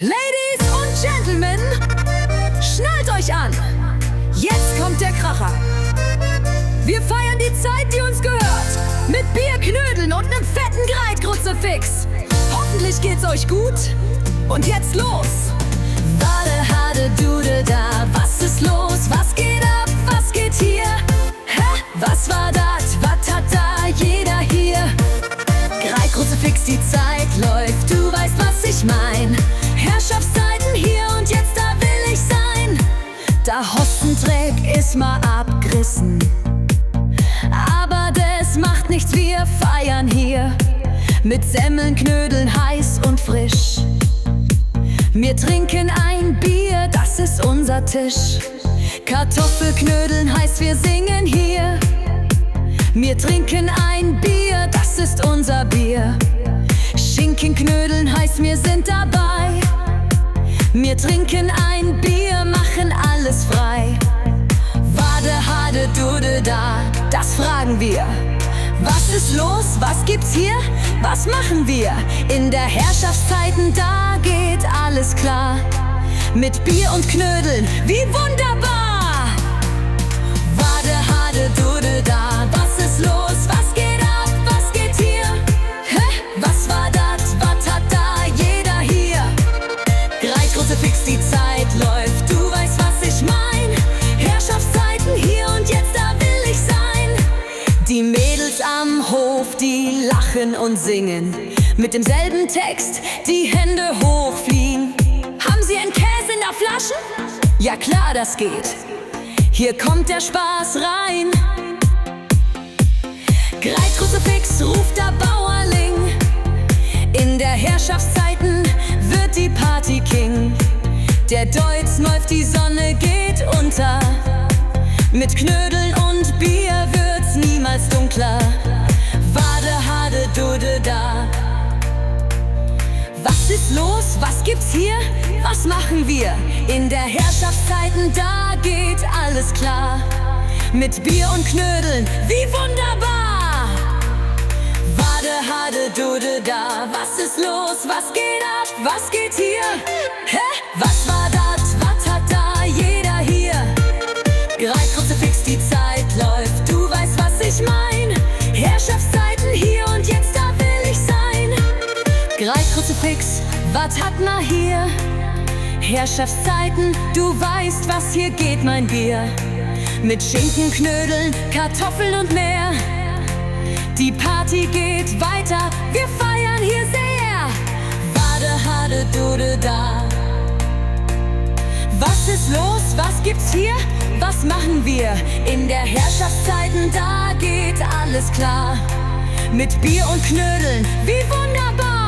Ladies und Gentlemen, schnallt euch an! Jetzt kommt der Kracher! Wir feiern die Zeit, die uns gehört, mit Bier, Knödeln und nem fetten Greitkruzifix. Hoffentlich geht's euch gut. Und jetzt los! Wade, hade, dude, da, was ist los? Was geht ab? Was geht hier? Hä? Was war das? Was hat da jeder hier? Greitkruzifix, die Zeit läuft, du weißt, was ich mein. Herrschaftszeiten hier und jetzt, da will ich sein. Der Hostenträg ist mal abgerissen, aber das macht nichts, wir feiern hier. Mit Semmeln, Knödeln, heiß und frisch. Wir trinken ein Bier, das ist unser Tisch. Kartoffelknödeln heißt, wir singen hier. Wir trinken ein Bier, das ist unser Bier. Schinkenknödeln heißt, wir sind dabei. Wir trinken ein Bier, machen alles frei. Wade, hade, dude, da, das fragen wir. Was ist los? Was gibt's hier? Was machen wir? In der Herrschaftszeiten, da geht alles klar. Mit Bier und Knödeln, wie wunderbar! Wade, hade, dude, da, was ist los? Was geht ab? Was geht hier? Hä? Was war das? Was hat da jeder hier? Greitkruzifix, die Zeit läuft, du weißt, was ich mein. Herrschaftszeiten hier und jetzt, da will ich sein. Die Mädels am Hof, die lachen und singen, mit demselben Text, die Hände hochfliegen. Haben Sie einen Käse in der Flasche? Ja klar, das geht. Hier kommt der Spaß rein. Greitkruzifix, ruft der Bauerling. In der Herrschaftszeiten wird die Party King. Der Deutz läuft, die Sonne geht unter. Mit Knödeln und Bier wird's niemals dunkler. Wade, hade, dude, da. Was ist los? Was gibt's hier? Was machen wir? In der Herrschaftszeiten, da geht alles klar. Mit Bier und Knödeln, wie wunderbar! Wade, hade, dude, da. Was ist los? Was geht ab? Was geht hier? Hä? Was war das? Was hat da jeder hier? Greitkruzifix, die Zeit läuft, du weißt, was ich mein. Herrschaftszeiten hier und jetzt, da will ich sein. Greitkruzifix, was hat man hier? Herrschaftszeiten, du weißt, was hier geht, mein Bier. Mit Schinken, Knödeln, Kartoffeln und mehr. Die Party geht weiter, wir feiern hier sehr. Wade, hade, dude, da. Was ist los? Was gibt's hier? Was machen wir? In der Herrschaftszeiten, da geht alles klar. Mit Bier und Knödeln, wie wunderbar!